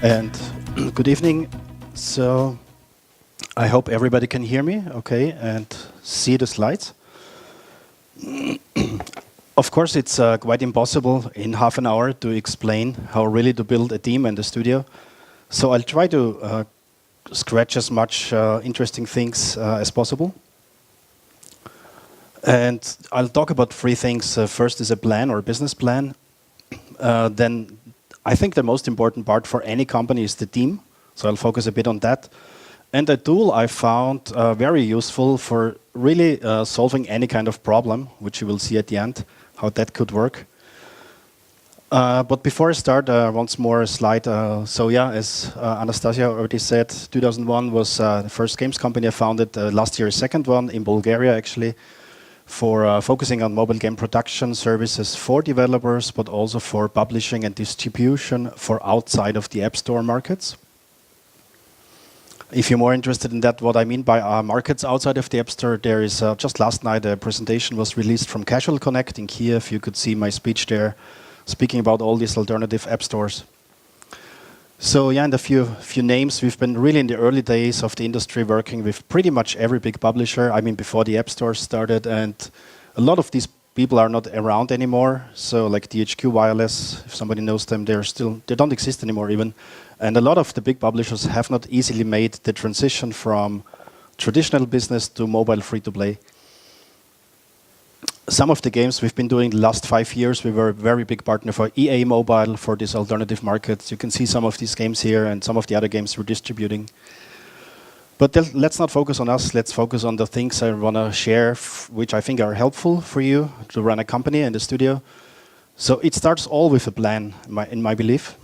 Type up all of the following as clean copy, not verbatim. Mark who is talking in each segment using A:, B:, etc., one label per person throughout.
A: And good evening. So I hope everybody can hear me, okay, and see the slides. Of course, it's quite impossible in half an hour to explain how really to build a team and a studio. So I'll try to scratch as much interesting things as possible. And I'll talk about three things. First is a plan or a business plan. Then I think the most important part for any company is the team. So I'll focus a bit on that. And a tool I found very useful for really solving any kind of problem, which you will see at the end, how that could work. But before I start, once more a slide. So yeah, as Anastasia already said, 2001 was the first games company I founded. Last year, a second one in Bulgaria, actually, for focusing on mobile game production services for developers, but also for publishing and distribution for outside of the App Store markets. If you're more interested in that, what I mean by markets outside of the App Store, there is just last night a presentation was released from Casual Connect in Kiev. You could see my speech there, speaking about all these alternative app stores. So yeah, and a few names. We've been really in the early days of the industry working with pretty much every big publisher. I mean, before the App Store started, and a lot of these people are not around anymore. So like DHQ Wireless, if somebody knows them, they don't exist anymore even. And a lot of the big publishers have not easily made the transition from traditional business to mobile free-to-play. Some of the games we've been doing the last 5 years, we were a very big partner for EA Mobile for these alternative markets. You can see some of these games here and some of the other games we're distributing. But let's not focus on us. Let's focus on the things I want to share, which I think are helpful for you to run a company and a studio. So it starts all with a plan, in my belief.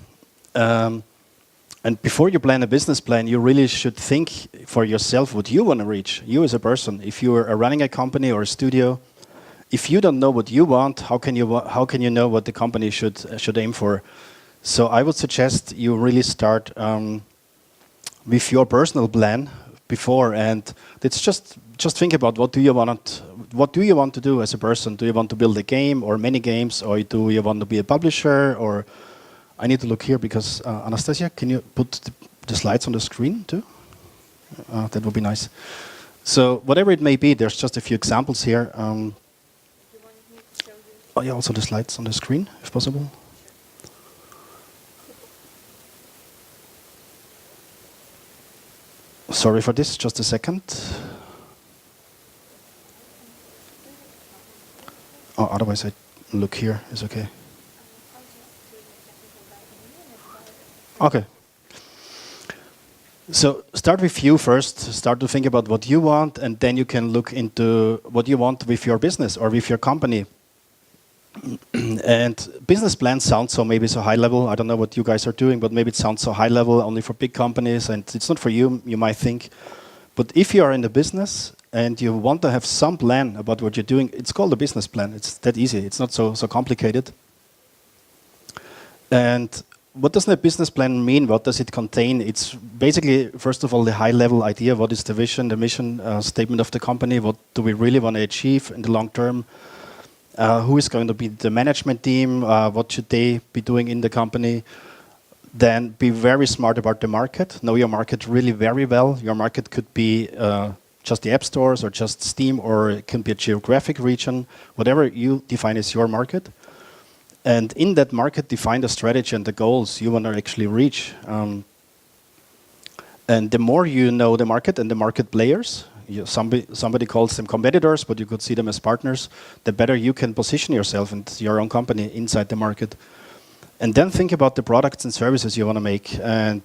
A: And before you plan a business plan, you really should think for yourself what you want to reach, you as a person. If you are running a company or a studio, if you don't know what you want, how can you know what the company should aim for? So I would suggest you really start with your personal plan before, and it's just think about what do you want to do as a person? Do you want to build a game or many games, or do you want to be a publisher? Or I need to look here because Anastasia, can you put the slides on the screen too? That would be nice. So whatever it may be, there's just a few examples here. Oh yeah, also the slides on the screen, if possible. Sorry for this, just a second. Oh, otherwise I look here, it's okay. Okay. So start with you first, start to think about what you want, and then you can look into what you want with your business or with your company. And business plans sound maybe so high level. I don't know what you guys are doing, but maybe it sounds so high level only for big companies, and it's not for you, you might think. But if you are in the business and you want to have some plan about what you're doing, it's called a business plan. It's that easy. It's not so complicated. And what does a business plan mean? What does it contain? It's basically, first of all, the high level idea. What is the vision, the mission statement of the company? What do we really want to achieve in the long term? Who is going to be the management team? What should they be doing in the company? Then be very smart about the market. Know your market really very well. Your market could be just the app stores or just Steam, or it can be a geographic region, whatever you define as your market. And in that market, define the strategy and the goals you want to actually reach. And the more you know the market and the market players, somebody calls them competitors, but you could see them as partners, the better you can position yourself and your own company inside the market. And then think about the products and services you want to make, and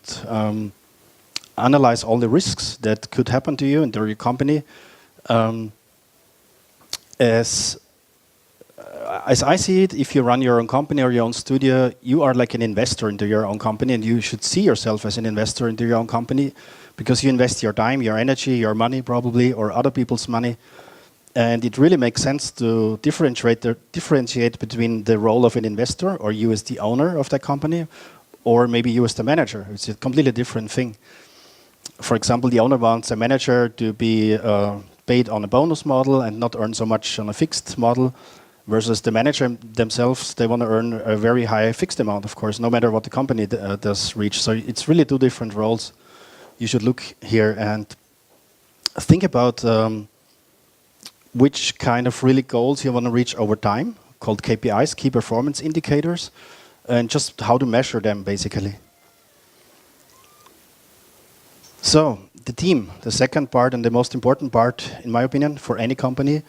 A: analyze all the risks that could happen to you and to your company. As I see it, if you run your own company or your own studio, you are like an investor into your own company, and you should see yourself as an investor into your own company, because you invest your time, your energy, your money probably, or other people's money. And it really makes sense to differentiate between the role of an investor, or you as the owner of that company, or maybe you as the manager. It's a completely different thing. For example, the owner wants a manager to be paid on a bonus model and not earn so much on a fixed model. versus the manager themselves, they want to earn a very high fixed amount, of course, no matter what the company does reach. So it's really two different roles. You should look here and think about which kind of really goals you want to reach over time, called KPIs, key performance indicators, and just how to measure them, basically. So, the team, the second part and the most important part, in my opinion, for any company.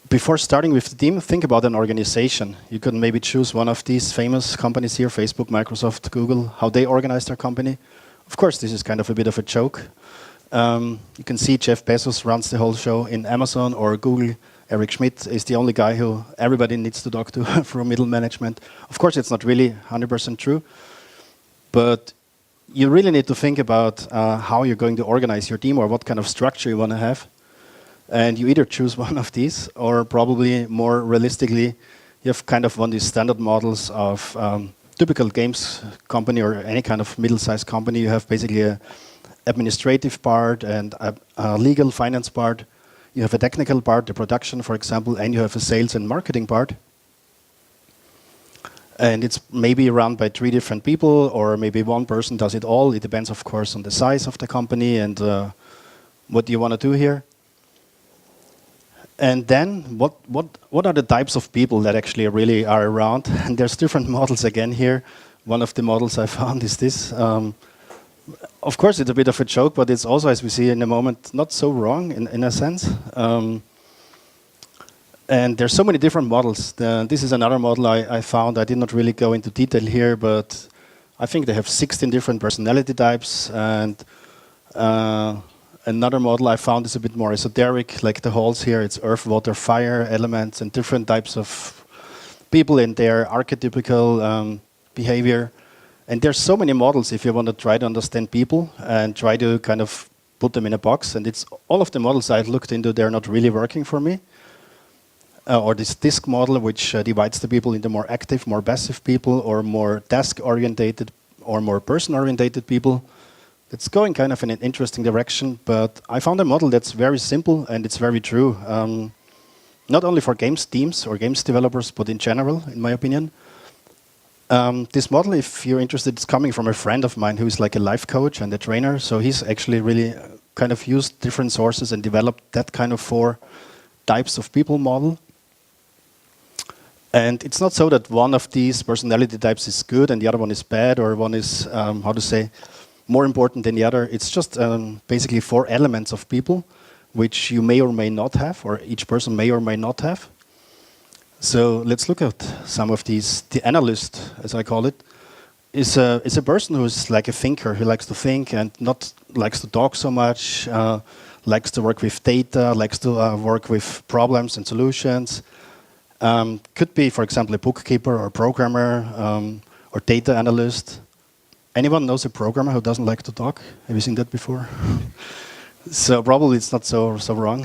A: Before starting with the team, think about an organization. You could maybe choose one of these famous companies here, Facebook, Microsoft, Google, how they organize their company. Of course, this is kind of a bit of a joke. You can see Jeff Bezos runs the whole show in Amazon, or Google. Eric Schmidt is the only guy who everybody needs to talk to from middle management. Of course, it's not really 100% true, but you really need to think about how you're going to organize your team or what kind of structure you want to have. And you either choose one of these, or probably more realistically, you have kind of one of these standard models of typical games company or any kind of middle-sized company. You have basically a administrative part and a legal finance part. You have a technical part, the production, for example, and you have a sales and marketing part. And it's maybe run by 3 different people, or maybe one person does it all. It depends, of course, on the size of the company and what you want to do here. And then, what are the types of people that actually really are around? And there's different models again here. One of the models I found is this. Of course, it's a bit of a joke, but it's also, as we see in a moment, not so wrong in a sense. And there's so many different models. This is another model I found. I did not really go into detail here, but I think they have 16 different personality types. And another model I found is a bit more esoteric, like the halls here. It's earth, water, fire elements, and different types of people in their archetypical behavior. And there's so many models if you want to try to understand people and try to kind of put them in a box. And it's all of the models I've looked into, they're not really working for me. Or this DISC model, which divides the people into more active, more passive people, or more task-orientated, or more person-orientated people. It's going kind of in an interesting direction, but I found a model that's very simple and it's very true. Not only for games teams or games developers, but in general, in my opinion. This model, if you're interested, is coming from a friend of mine who's like a life coach and a trainer. So he's actually really kind of used different sources and developed that kind of 4 types of people model. And it's not so that one of these personality types is good and the other one is bad, or one is, how to say, more important than the other. It's just basically 4 elements of people, which you may or may not have, or each person may or may not have. So let's look at some of these. The analyst, as I call it, is a person who's like a thinker, who likes to think and not likes to talk so much, likes to work with data, likes to work with problems and solutions. Could be, for example, a bookkeeper or programmer or data analyst. Anyone knows a programmer who doesn't like to talk? Have you seen that before? So probably it's not so wrong.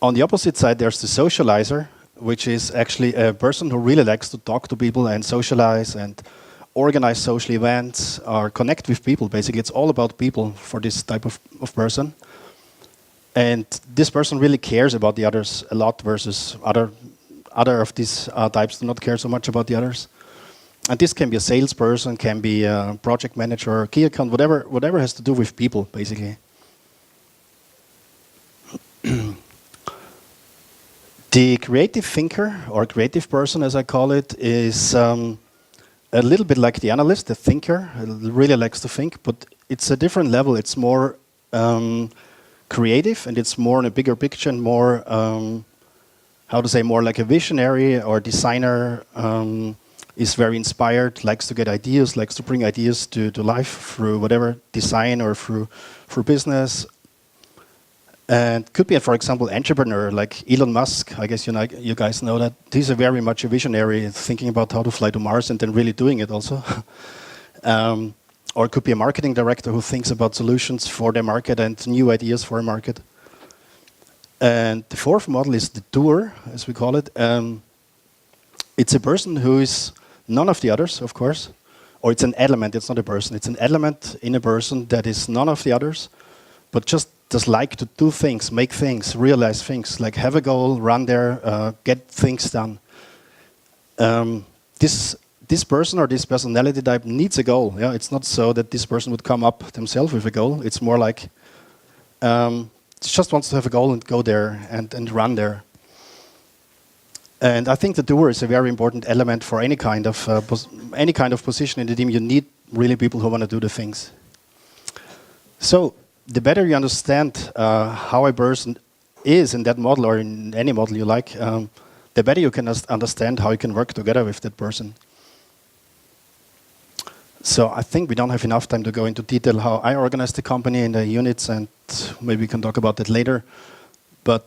A: On the opposite side, there's the socializer, which is actually a person who really likes to talk to people and socialize and organize social events or connect with people. Basically, it's all about people for this type of person. And this person really cares about the others a lot, versus other of these types do not care so much about the others. And this can be a salesperson, can be a project manager, key account, whatever has to do with people, basically. The creative thinker, or creative person as I call it, is a little bit like the analyst, the thinker, really likes to think, but it's a different level. It's more creative, and it's more in a bigger picture, and more, how to say, more like a visionary or designer, is very inspired, likes to get ideas, likes to bring ideas to life through whatever design or through business. And could be, for example, entrepreneur like Elon Musk. I guess you guys know that. He's a very much a visionary, thinking about how to fly to Mars and then really doing it also. Or it could be a marketing director who thinks about solutions for their market and new ideas for a market. And the 4th model is the doer, as we call it. It's a person who is none of the others, of course. Or it's an element, it's not a person. It's an element in a person that is none of the others, but just just like to do things, make things, realize things, like have a goal, run there, get things done. This person or this personality type needs a goal. Yeah, it's not so that this person would come up themselves with a goal. It's more like just wants to have a goal and go there and run there. And I think the doer is a very important element for any kind of position in the team. You need really people who want to do the things. So the better you understand how a person is in that model or in any model you like, the better you can understand how you can work together with that person. So I think we don't have enough time to go into detail how I organize the company in the units, and maybe we can talk about that later. But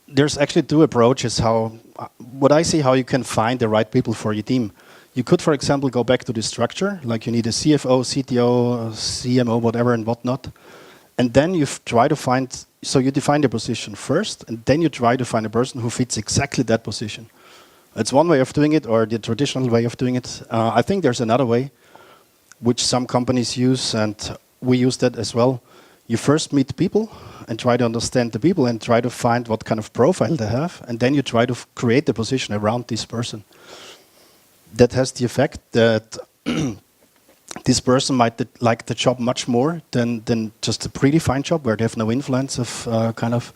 A: there's actually two approaches what I see how you can find the right people for your team. You could, for example, go back to the structure, like you need a CFO, CTO, CMO, whatever and whatnot. And then you try to find, so you define the position first, and then you try to find a person who fits exactly that position. It's one way of doing it, or the traditional way of doing it. I think there's another way, which some companies use, and we use that as well. You first meet people and try to understand the people and try to find what kind of profile they have, and then you try to create the position around this person. That has the effect that this person might like the job much more than just a predefined job where they have no influence of kind of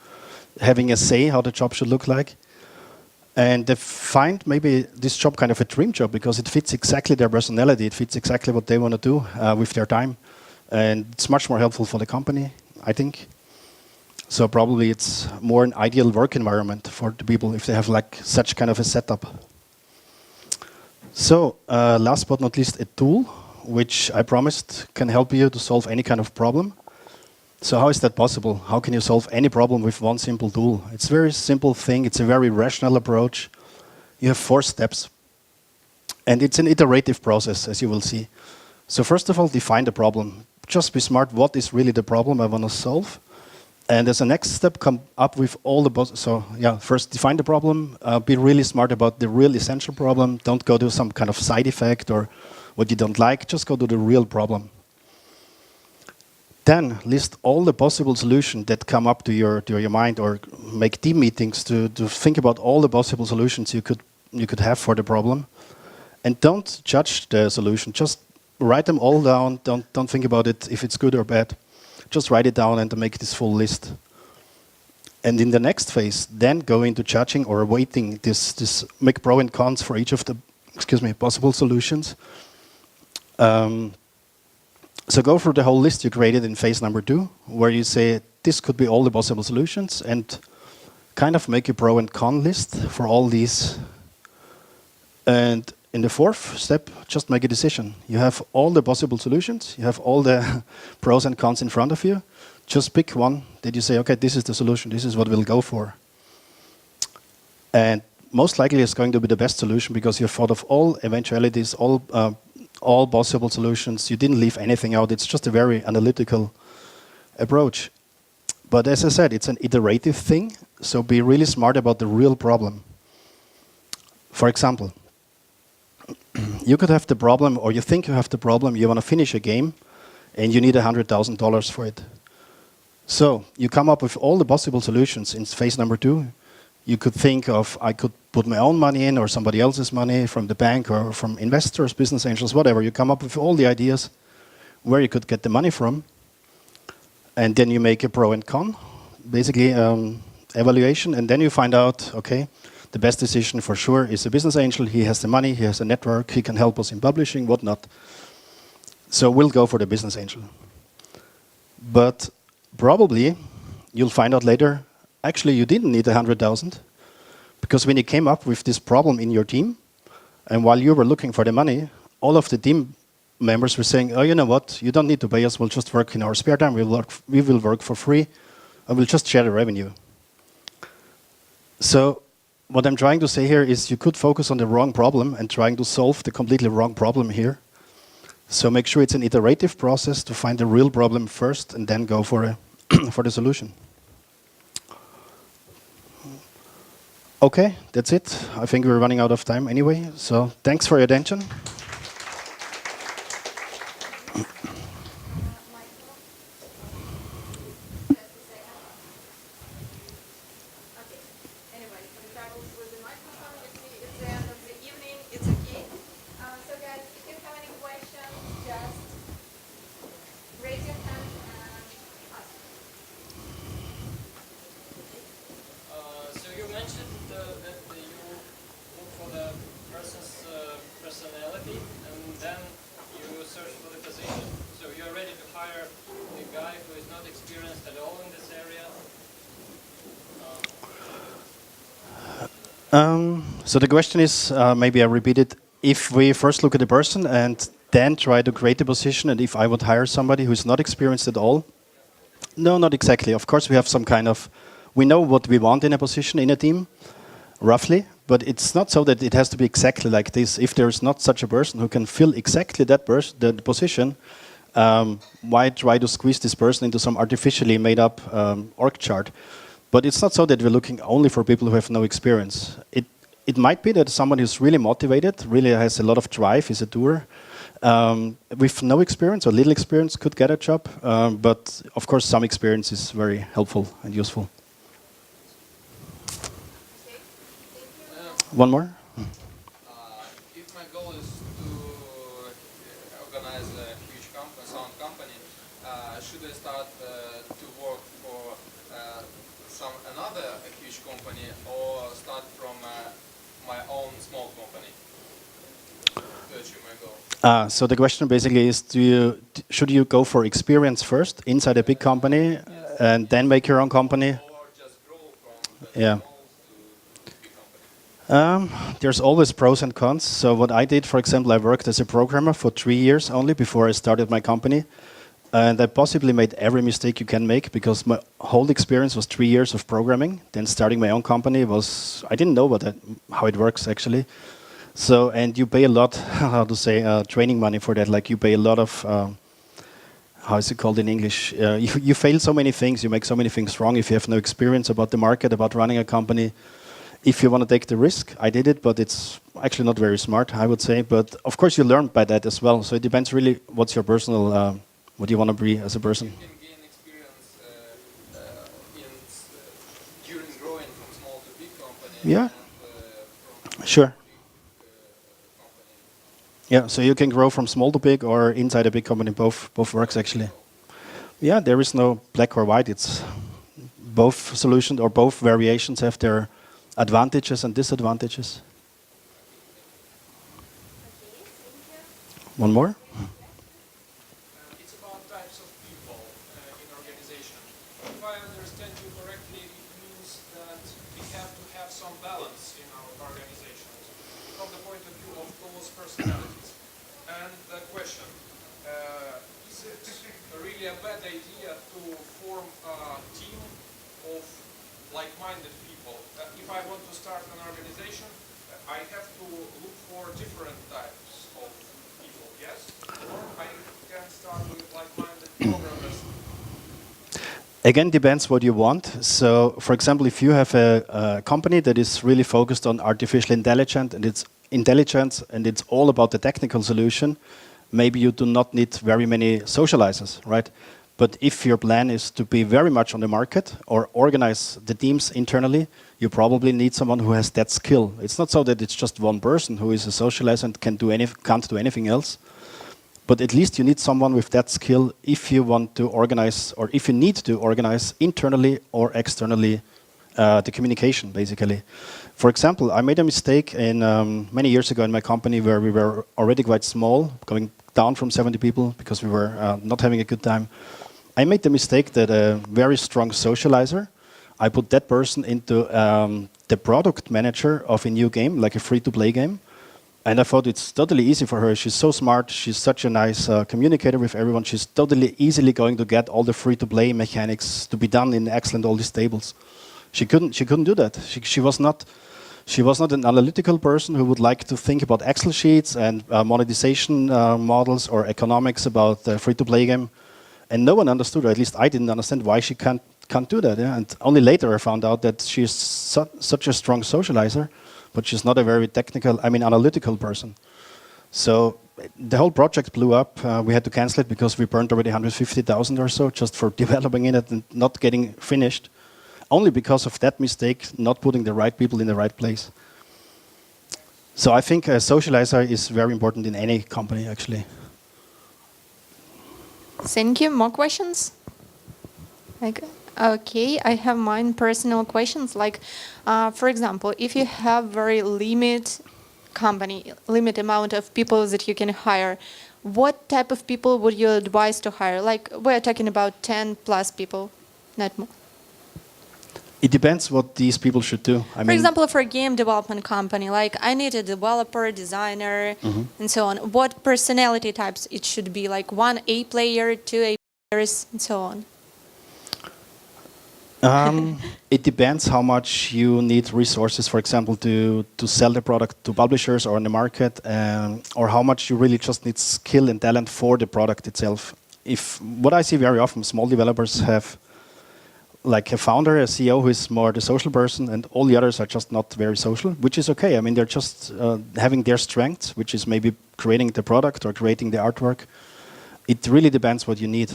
A: having a say how the job should look like. And they find maybe this job kind of a dream job because it fits exactly their personality. It fits exactly what they want to do with their time. And it's much more helpful for the company, I think. So probably it's more an ideal work environment for the people if they have like such kind of a setup. So last but not least, a tool which I promised can help you to solve any kind of problem. So how is that possible? How can you solve any problem with one simple tool? It's a very simple thing. It's a very rational approach. You have 4 steps. And it's an iterative process, as you will see. So first of all, define the problem. Just be smart. What is really the problem I want to solve? And as a next step, come up with all the... So yeah, first define the problem. Be really smart about the real essential problem. Don't go to some kind of side effect or what you don't like. Just go to the real problem. Then list all the possible solutions that come up to your mind, or make team meetings to think about all the possible solutions you could have for the problem. And don't judge the solution. Just write them all down. Don't think about it if it's good or bad. Just write it down and make this full list. And in the next phase, then go into judging or weighting this make pro and cons for each of the possible solutions. So go through the whole list you created in phase number 2, where you say this could be all the possible solutions, and kind of make a pro and con list for all these. And in the 4th step, just make a decision. You have all the possible solutions, you have all the pros and cons in front of you. Just pick one that you say, okay, this is the solution, this is what we'll go for. And most likely it's going to be the best solution because you've thought of all eventualities, all possible solutions. You didn't leave anything out. It's just a very analytical approach. But as I said, it's an iterative thing, so be really smart about the real problem. For example, you could have the problem, or you think you have the problem, you want to finish a game, and you need $100,000 for it. So you come up with all the possible solutions in phase number 2. You could think of, I could put my own money in or somebody else's money from the bank or from investors, business angels, whatever. You come up with all the ideas where you could get the money from. And then you make a pro and con, basically evaluation. And then you find out, okay, the best decision for sure is a business angel. He has the money, he has a network, he can help us in publishing, whatnot. So we'll go for the business angel. But probably you'll find out later, actually, you didn't need 100,000 because when you came up with this problem in your team, and while you were looking for the money, all of the team members were saying, oh, you know what, you don't need to pay us, we'll just work in our spare time, we will work for free, and we'll just share the revenue. So what I'm trying to say here is you could focus on the wrong problem and trying to solve the completely wrong problem here. So make sure it's an iterative process to find the real problem first and then go for the solution. Okay, that's it. I think we're running out of time anyway, so thanks for your attention.
B: struggles with the microphone. You see, it's the end of the evening. It's okay. So guys, if you have any questions, just raise your hand and ask.
C: So you mentioned that you look for the person's personality and then you search for the position. So you're ready to hire a guy who is not experienced at all in this area?
A: So the question is, maybe I repeat it, if we first look at the person and then try to create a position, and if I would hire somebody who's not experienced at all? No, not exactly. Of course, we have some kind of, we know what we want in a position, in a team, roughly, but it's not so that it has to be exactly like this. If there's not such a person who can fill exactly that position, why try to squeeze this person into some artificially made up org chart? But it's not so that we're looking only for people who have no experience. It might be that someone who's really motivated, really has a lot of drive, is a doer, with no experience or little experience could get a job. But of course, some experience is very helpful and useful.
B: Okay. Thank you.
A: One more?
D: If my goal is to organize a huge sound company, should I start to work for another huge company or start from my own small company to achieve my goal?
A: So the question basically is, should you go for experience first inside a big company and then make your own company?
D: Or just grow from the
A: Yeah.
D: small to big company?
A: There's always pros and cons. So what I did, for example, I worked as a programmer for 3 years only before I started my company. And I possibly made every mistake you can make because my whole experience was 3 years of programming. Then starting my own company was, I didn't know how it works actually. So, and you pay a lot, how to say, training money for that. Like you pay a lot of, how is it called in English? You fail so many things, you make so many things wrong if you have no experience about the market, about running a company. If you want to take the risk, I did it, but it's actually not very smart, I would say. But of course, you learn by that as well. So it depends really what's your personal, what you want to be as a person.
D: You can gain experience during growing from small to big company.
A: Yeah.
D: And, from
A: Sure.
D: big company.
A: Yeah, so you can grow from small to big or inside a big company. Both works actually. Yeah, there is no black or white. It's both solutions or both variations have their advantages and disadvantages.
B: Okay, thank you.
A: One more?
E: It's about types of people in organization. If I understand you correctly, it means that we have to have some balance in our organizations from the point of view of those personalities. And the question, is it really a bad idea to form a team of like-minded people? If I want to start an organization, I have to look for different types of people, yes? Or I can start with like-minded programmers.
A: Again, depends what you want. So, for example, if you have a company that is really focused on artificial intelligence and it's all about the technical solution, maybe you do not need very many socializers, right? But if your plan is to be very much on the market or organize the teams internally, you probably need someone who has that skill. It's not so that it's just one person who is a socializer and can't do anything else. But at least you need someone with that skill if you want to organize or if you need to organize internally or externally the communication, basically. For example, I made a mistake many years ago in my company where we were already quite small, going down from 70 people because we were not having a good time. I made the mistake that a very strong socializer, I put that person into the product manager of a new game, like a free-to-play game. And I thought it's totally easy for her. She's so smart. She's such a nice communicator with everyone. She's totally easily going to get all the free-to-play mechanics to be done in excellent all these tables. She couldn't do that. She was not an analytical person who would like to think about Excel sheets and monetization models or economics about the free-to-play game. And no one understood, or at least I didn't understand why she can't do that. Yeah? And only later I found out that she's such a strong socializer, but she's not a very analytical person. So the whole project blew up. We had to cancel it because we burned already 150,000 or so just for developing it and not getting finished. only because of that mistake, not putting the right people in the right place. So I think a socializer is very important in any company, actually.
B: Thank you. More questions? Okay, I have mine personal questions. Like, for example, if you have very limit amount of people that you can hire, what type of people would you advise to hire? Like, we're talking about 10 plus people, not more.
A: It depends what these people should do.
B: For example, for a game development company, like I need a developer, designer, and so on. What personality types it should be? Like 1 A player, 2 A players, and so on.
A: It depends how much you need resources, for example, to sell the product to publishers or in the market, or how much you really just need skill and talent for the product itself. What I see very often, small developers have like a founder, a CEO who is more the social person, and all the others are just not very social, which is okay. I mean, they're just having their strengths, which is maybe creating the product or creating the artwork. It really depends what you need.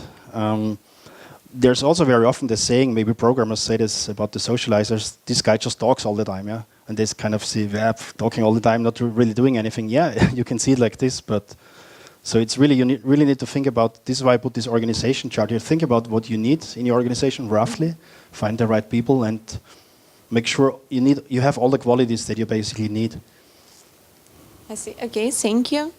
A: There's also very often the saying, maybe programmers say this about the socializers, this guy just talks all the time, yeah? And they kind of see, talking all the time, not really doing anything. Yeah, you can see it like this, but so it's really, you really need to think about, this is why I put this organization chart here. Think about what you need in your organization roughly, find the right people, and make sure you have all the qualities that you basically need.
B: I see. Okay, thank you.